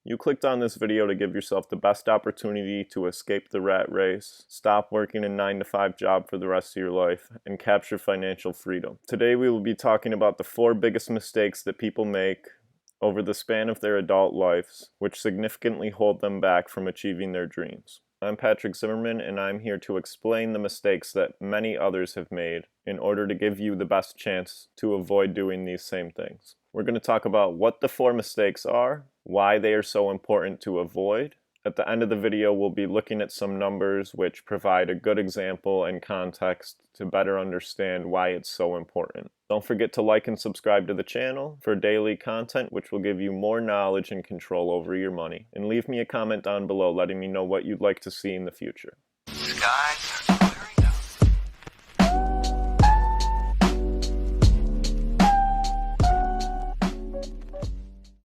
You clicked on this video to give yourself the best opportunity to escape the rat race, stop working a 9-to-5 job for the rest of your life, and capture financial freedom. Today we will be talking about the 4 biggest mistakes that people make over the span of their adult lives, which significantly hold them back from achieving their dreams. I'm Patrick Zimmerman, and I'm here to explain the mistakes that many others have made in order to give you the best chance to avoid doing these same things. We're going to talk about what the 4 mistakes are, why they are so important to avoid. At the end of the video, we'll be looking at some numbers which provide a good example and context to better understand why it's so important. Don't forget to like and subscribe to the channel for daily content which will give you more knowledge and control over your money. And leave me a comment down below letting me know what you'd like to see in the future. Skies are clearing up.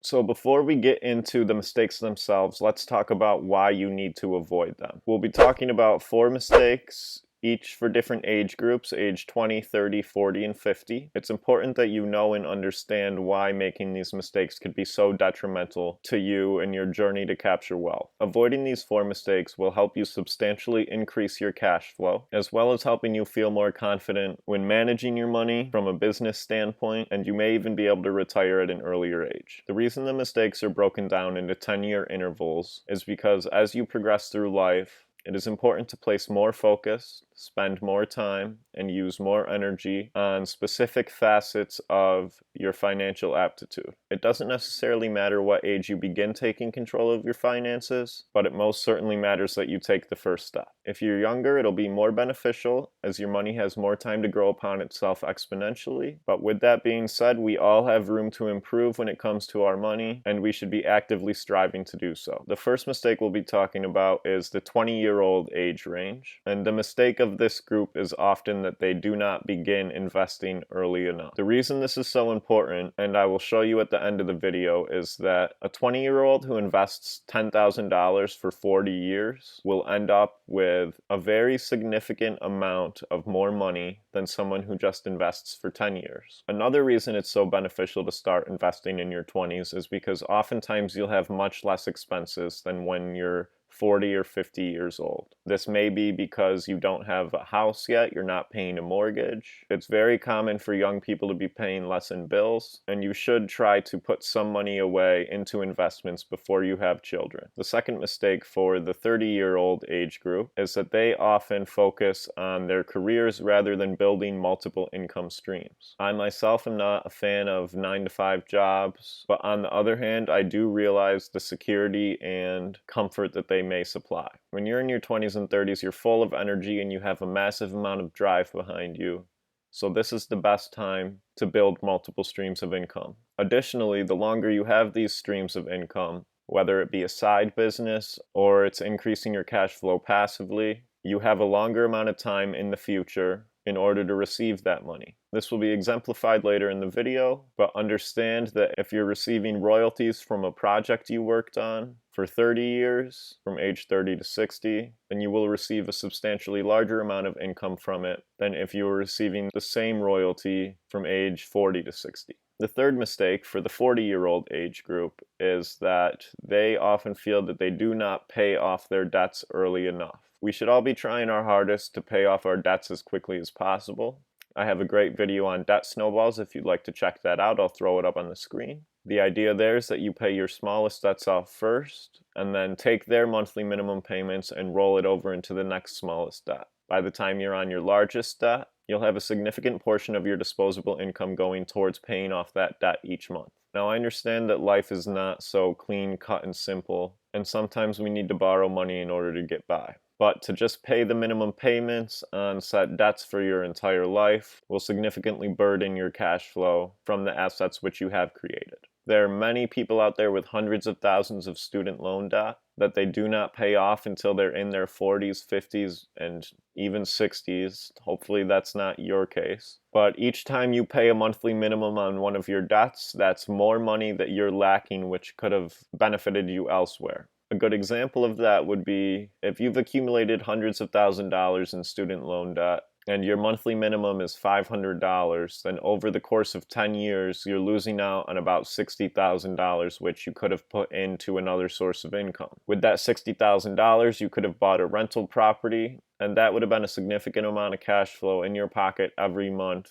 So before we get into the mistakes themselves, let's talk about why you need to avoid them. We'll be talking about 4 mistakes, each for different age groups, age 20, 30, 40, and 50. It's important that you know and understand why making these mistakes could be so detrimental to you and your journey to capture wealth. Avoiding these 4 mistakes will help you substantially increase your cash flow, as well as helping you feel more confident when managing your money from a business standpoint, and you may even be able to retire at an earlier age. The reason the mistakes are broken down into 10-year intervals is because as you progress through life, it is important to place more focus, spend more time, and use more energy on specific facets of your financial aptitude. It doesn't necessarily matter what age you begin taking control of your finances, but it most certainly matters that you take the first step. If you're younger, it'll be more beneficial as your money has more time to grow upon itself exponentially. But with that being said, we all have room to improve when it comes to our money, and we should be actively striving to do so. The first mistake we'll be talking about is the 20-year-old age range. And the mistake of this group is often that they do not begin investing early enough. The reason this is so important, and I will show you at the end of the video, is that a 20-year-old who invests $10,000 for 40 years will end up with a very significant amount of more money than someone who just invests for 10 years. Another reason it's so beneficial to start investing in your 20s is because oftentimes you'll have much less expenses than when you're 40 or 50 years old. This may be because you don't have a house yet, you're not paying a mortgage. It's very common for young people to be paying less in bills, and you should try to put some money away into investments before you have children. The second mistake for the 30-year-old age group is that they often focus on their careers rather than building multiple income streams. I myself am not a fan of 9-to-5 jobs, but on the other hand, I do realize the security and comfort that they may supply. When you're in your 20s and 30s, you're full of energy and you have a massive amount of drive behind you. So this is the best time to build multiple streams of income. Additionally, the longer you have these streams of income, whether it be a side business or it's increasing your cash flow passively, you have a longer amount of time in the future in order to receive that money. This will be exemplified later in the video, but understand that if you're receiving royalties from a project you worked on for 30 years, from age 30 to 60, then you will receive a substantially larger amount of income from it than if you were receiving the same royalty from age 40 to 60. The third mistake for the 40-year-old age group is that they often feel that they do not pay off their debts early enough. We should all be trying our hardest to pay off our debts as quickly as possible. I have a great video on debt snowballs. If you'd like to check that out, I'll throw it up on the screen. The idea there is that you pay your smallest debts off first, and then take their monthly minimum payments and roll it over into the next smallest debt. By the time you're on your largest debt, you'll have a significant portion of your disposable income going towards paying off that debt each month. Now, I understand that life is not so clean, cut, and simple, and sometimes we need to borrow money in order to get by. But to just pay the minimum payments on set debts for your entire life will significantly burden your cash flow from the assets which you have created. There are many people out there with hundreds of thousands of student loan debt that they do not pay off until they're in their 40s, 50s, and even 60s. Hopefully that's not your case. But each time you pay a monthly minimum on one of your debts, that's more money that you're lacking which could have benefited you elsewhere. A good example of that would be if you've accumulated hundreds of $1,000s in student loan debt and your monthly minimum is $500, then over the course of 10 years, you're losing out on about $60,000, which you could have put into another source of income. With that $60,000, you could have bought a rental property, and that would have been a significant amount of cash flow in your pocket every month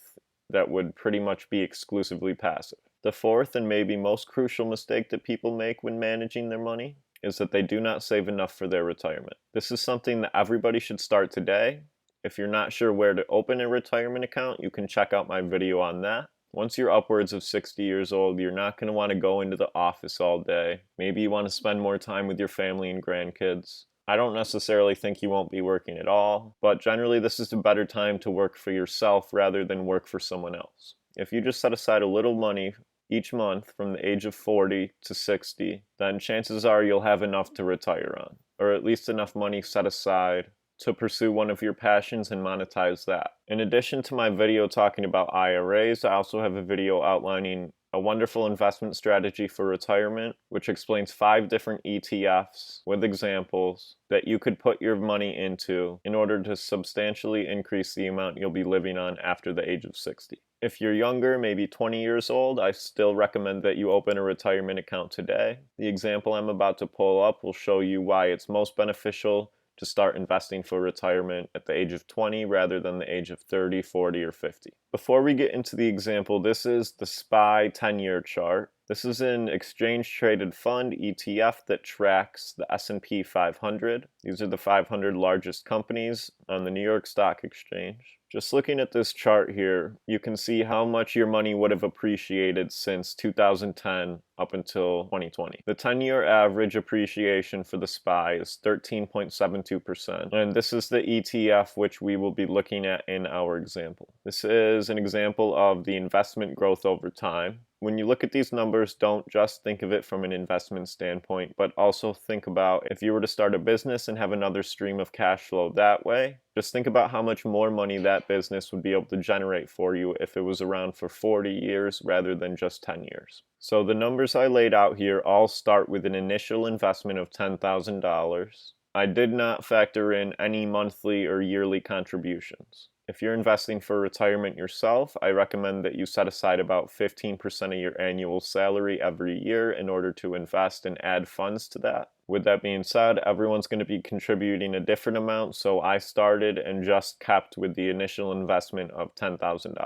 that would pretty much be exclusively passive. The fourth and maybe most crucial mistake that people make when managing their money is that they do not save enough for their retirement. This is something that everybody should start today. If you're not sure where to open a retirement account, you can check out my video on that. Once you're upwards of 60 years old, you're not going to want to go into the office all day. Maybe you want to spend more time with your family and grandkids. I don't necessarily think you won't be working at all, but generally this is a better time to work for yourself rather than work for someone else. If you just set aside a little money each month from the age of 40 to 60, then chances are you'll have enough to retire on, or at least enough money set aside to pursue one of your passions and monetize that. In addition to my video talking about IRAs, I also have a video outlining a wonderful investment strategy for retirement, which explains 5 different ETFs with examples that you could put your money into in order to substantially increase the amount you'll be living on after the age of 60. If you're younger, maybe 20 years old, I still recommend that you open a retirement account today. The example I'm about to pull up will show you why it's most beneficial to start investing for retirement at the age of 20 rather than the age of 30, 40, or 50. Before we get into the example, this is the SPY 10-year chart. This is an exchange-traded fund ETF that tracks the S&P 500. These are the 500 largest companies on the New York Stock Exchange. Just looking at this chart here, you can see how much your money would have appreciated since 2010 up until 2020. The 10-year average appreciation for the SPY is 13.72%, and this is the ETF which we will be looking at in our example. This is an example of the investment growth over time. When you look at these numbers, don't just think of it from an investment standpoint, but also think about if you were to start a business and have another stream of cash flow that way. Just think about how much more money that business would be able to generate for you if it was around for 40 years rather than just 10 years. So the numbers I laid out here all start with an initial investment of $10,000. I did not factor in any monthly or yearly contributions. If you're investing for retirement yourself, I recommend that you set aside about 15% of your annual salary every year in order to invest and add funds to that. With that being said, everyone's going to be contributing a different amount, so I started and just kept with the initial investment of $10,000.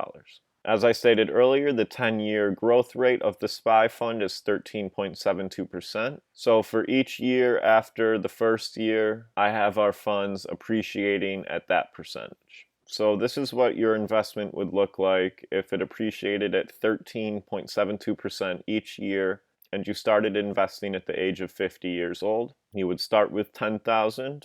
As I stated earlier, the 10-year growth rate of the SPY fund is 13.72%. So for each year after the first year, I have our funds appreciating at that percentage. So this is what your investment would look like if it appreciated at 13.72% each year and you started investing at the age of 50 years old. You would start with $10,000,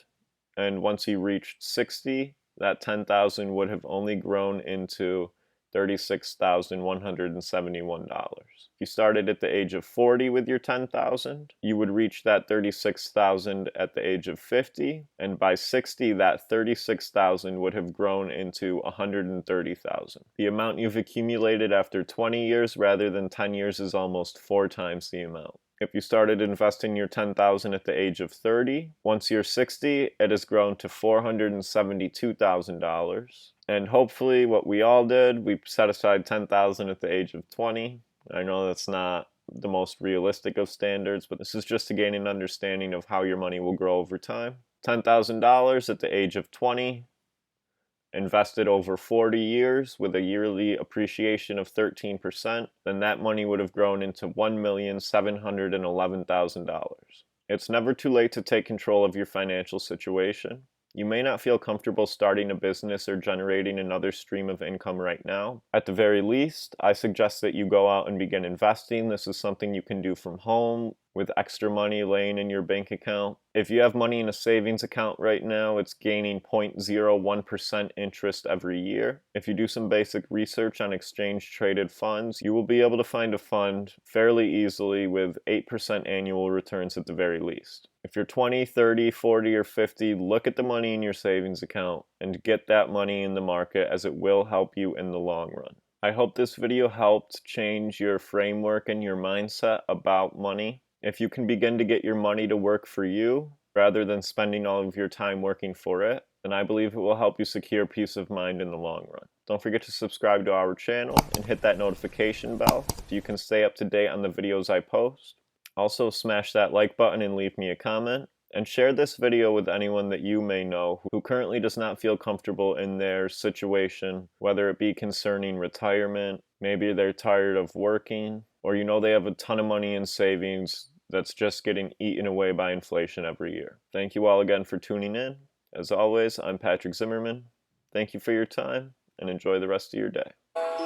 and once you reached 60, that $10,000 would have only grown into $36,171. If you started at the age of 40 with your $10,000, you would reach that $36,000 at the age of 50, and by 60, that $36,000 would have grown into $130,000. The amount you've accumulated after 20 years rather than 10 years is almost 4 times the amount. If you started investing your $10,000 at the age of 30, once you're 60, it has grown to $472,000. And hopefully what we all did, we set aside $10,000 at the age of 20. I know that's not the most realistic of standards, but this is just to gain an understanding of how your money will grow over time. $10,000 at the age of 20, invested over 40 years with a yearly appreciation of 13%, then that money would have grown into $1,711,000. It's never too late to take control of your financial situation. You may not feel comfortable starting a business or generating another stream of income right now. At the very least, I suggest that you go out and begin investing. This is something you can do from home with extra money laying in your bank account. If you have money in a savings account right now, it's gaining 0.01% interest every year. If you do some basic research on exchange-traded funds, you will be able to find a fund fairly easily with 8% annual returns at the very least. If you're 20, 30, 40, or 50, look at the money in your savings account and get that money in the market, as it will help you in the long run. I hope this video helped change your framework and your mindset about money. If you can begin to get your money to work for you, rather than spending all of your time working for it, and I believe it will help you secure peace of mind in the long run. Don't forget to subscribe to our channel and hit that notification bell so you can stay up to date on the videos I post. Also, smash that like button and leave me a comment. And share this video with anyone that you may know who currently does not feel comfortable in their situation, whether it be concerning retirement, maybe they're tired of working, or they have a ton of money in savings that's just getting eaten away by inflation every year. Thank you all again for tuning in. As always, I'm Patrick Zimmerman. Thank you for your time, and enjoy the rest of your day.